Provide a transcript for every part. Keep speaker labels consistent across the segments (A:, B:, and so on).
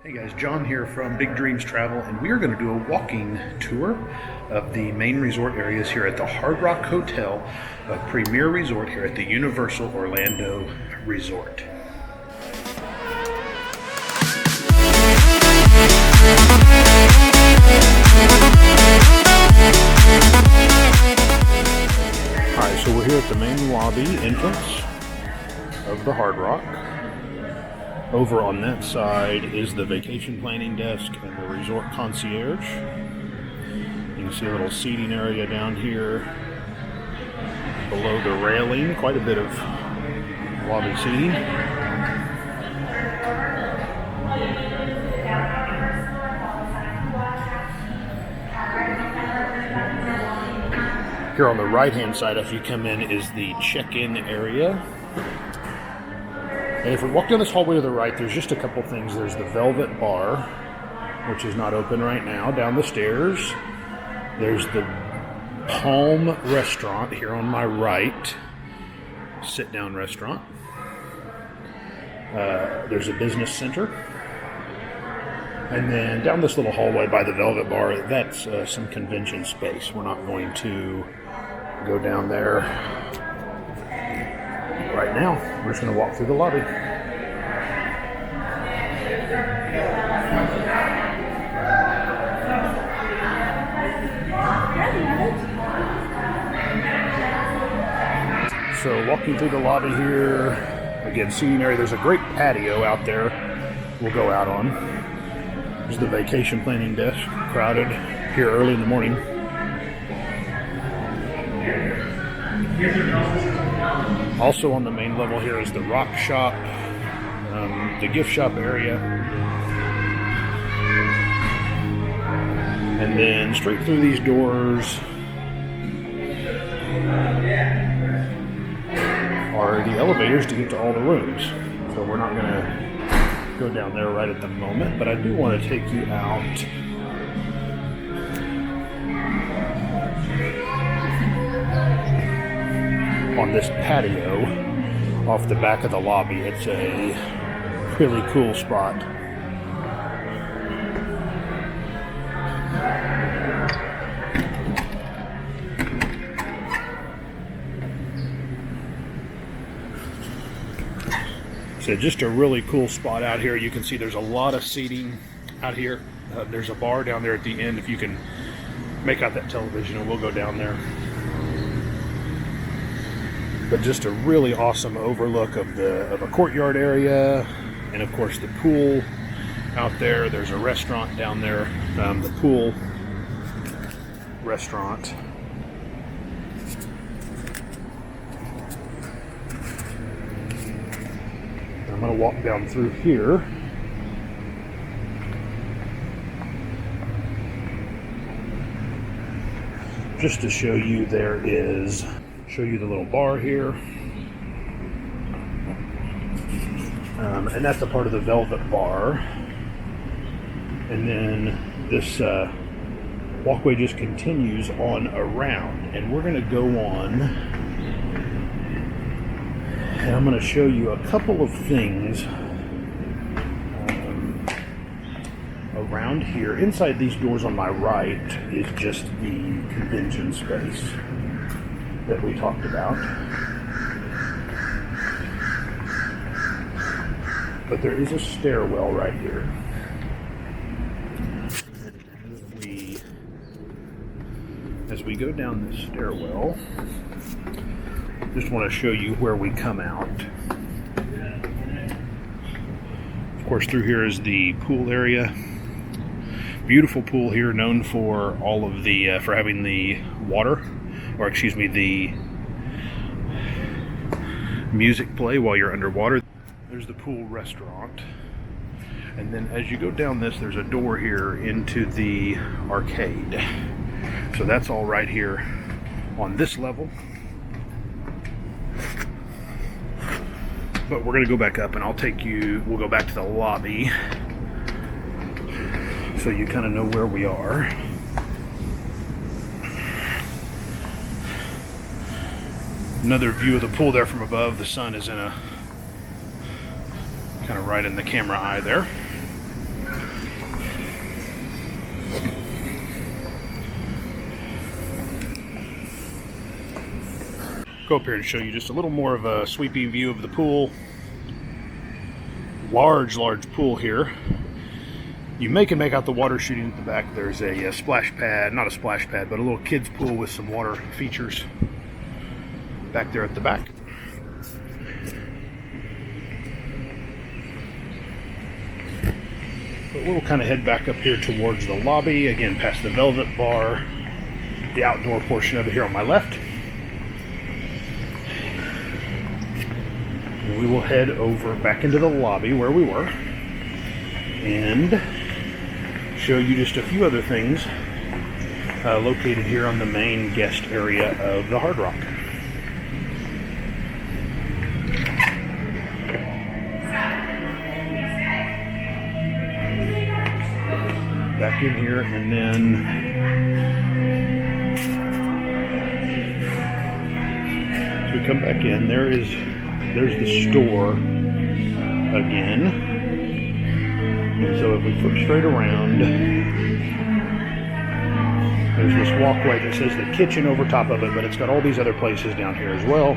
A: Hey guys, John here from Big Dreams Travel, and we are going to do a walking tour of the main resort areas here at the Hard Rock Hotel, a premier resort here at the Universal Orlando Resort. Alright, so we're here at the main lobby entrance of the Hard Rock. Over on that side is the vacation planning desk and the resort concierge. You can see a little seating area down here below the railing. Quite a bit of lobby seating. Here on the right-hand side, as you come in, is the check-in area. And if we walk down this hallway to the right, there's just a couple things. There's the Velvet Bar, which is not open right now. Down the stairs, there's the Palm Restaurant here on my right. Sit-down restaurant. There's a business center. And then down this little hallway by the Velvet Bar, that's some convention space. We're not going to go down there right now. We're just going to walk through the lobby. So walking through the lobby here, again, seating area. There's a great patio out there we'll go out on. There's the vacation planning desk, crowded here early in the morning. Also on the main level here is the rock shop, the gift shop area. And then straight through these doors are the elevators to get to all the rooms. So we're not going to go down there right at the moment, but I do want to take you out on this patio off the back of the lobby. It's a really cool spot. So just a really cool spot out here. You can see there's a lot of seating out here. There's a bar down there at the end if you can make out that television, and we'll go down there. But just a really awesome overlook of a courtyard area, and of course the pool out there. There's a restaurant down there, the pool restaurant. I'm going to walk down through here. Just to show you, show you the little bar here. And that's a part of the Velvet Bar. And then this walkway just continues on around. And we're going to go on, and I'm going to show you a couple of things around here. Inside these doors on my right is just the convention space that we talked about. But there is a stairwell right here. As we go down this stairwell, just want to show you where we come out. Of course, through here is the pool area. Beautiful pool here, known for all of the for having the water, or excuse me, the music play while you're underwater. There's the pool restaurant, and then as you go down this, there's a door here into the arcade. So that's all right here on this level. But we're going to go back up, and we'll go back to the lobby so you kind of know where we are. Another view of the pool there from above. The sun is in a kind of right in the camera eye there. Go up here and show you just a little more of a sweeping view of the pool. Large pool here. You can make out the water shooting at the back. There's a splash pad, not a splash pad, but a little kids pool with some water features back there at the back. But we'll kind of head back up here towards the lobby, again past the Velvet Bar, the outdoor portion of it here on my left. And we will head over back into the lobby where we were and show you just a few other things located here on the main guest area of the Hard Rock. Back in here, and then as we come back in, there's the store again. And so if we flip straight around, there's this walkway that says the kitchen over top of it, but it's got all these other places down here as well.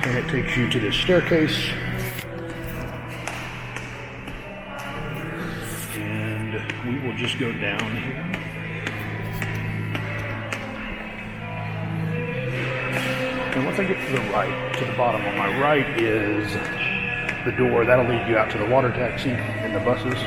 A: And it takes you to this staircase. And we will just go down here. And once I get to the right, to the bottom on my right is the door. That'll lead you out to the water taxi and the buses.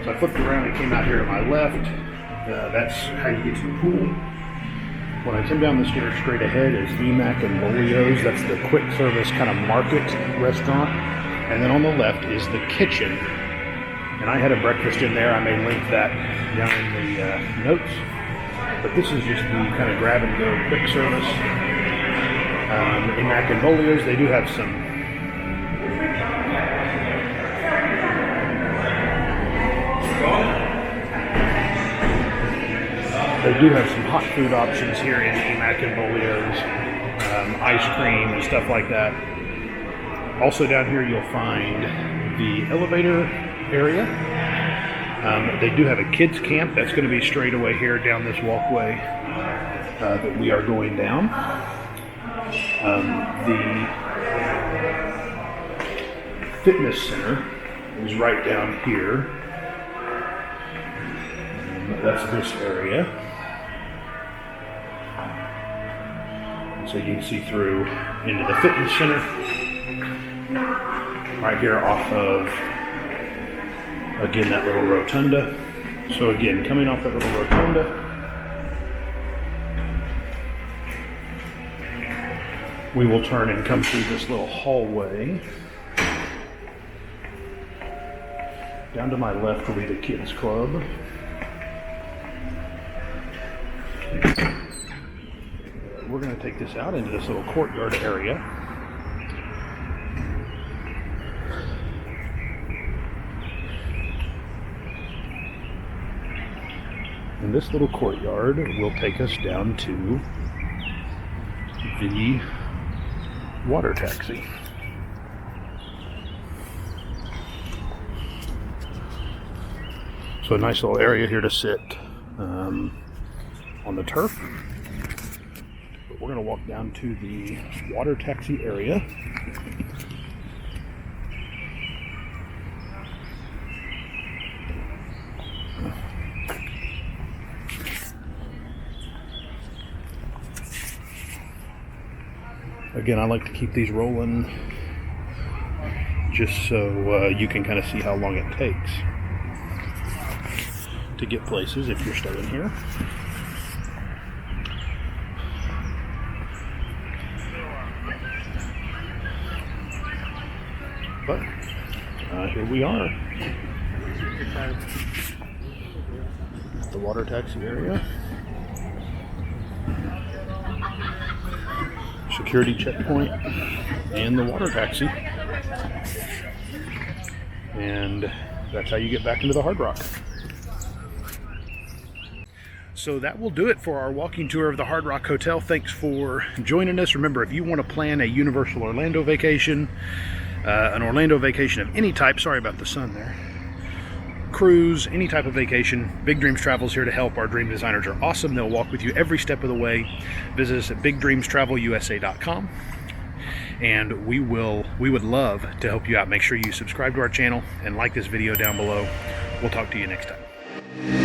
A: So I flipped around and came out here to my left. That's how you get to the pool. When I come down the stairs, straight ahead is Emack and Bolio's. That's the quick service kind of market restaurant. And then on the left is the kitchen. And I had a breakfast in there. I may link that down in the notes. But this is just the kind of grab and go quick service. Emack and Bolio's, they do have some hot food options here in Emack and Bolio's, ice cream and stuff like that. Also down here you'll find the elevator area. They do have a kids camp that's going to be straight away here down this walkway that we are going down. The fitness center is right down here. That's this area. So you can see through into the fitness center. Right here off of, again, that little rotunda. So again, coming off that little rotunda, we will turn and come through this little hallway. Down to my left will be the kids club. We're going to take this out into this little courtyard area. And this little courtyard will take us down to the water taxi. So a nice little area here to sit on the turf. But we're going to walk down to the water taxi area. Again, I like to keep these rolling just so you can kind of see how long it takes to get places if you're staying here. But here we are at the water taxi area. Security checkpoint and the water taxi. And that's how you get back into the Hard Rock. So that will do it for our walking tour of the Hard Rock Hotel. Thanks for joining us. Remember, if you want to plan a Universal Orlando vacation, an Orlando vacation of any type, sorry about the sun there, cruise, any type of vacation, Big Dreams Travel is here to help. Our dream designers are awesome. They'll walk with you every step of the way. Visit us at bigdreamstravelusa.com, and we would love to help you out. Make sure you subscribe to our channel and like this video down below. We'll talk to you next time.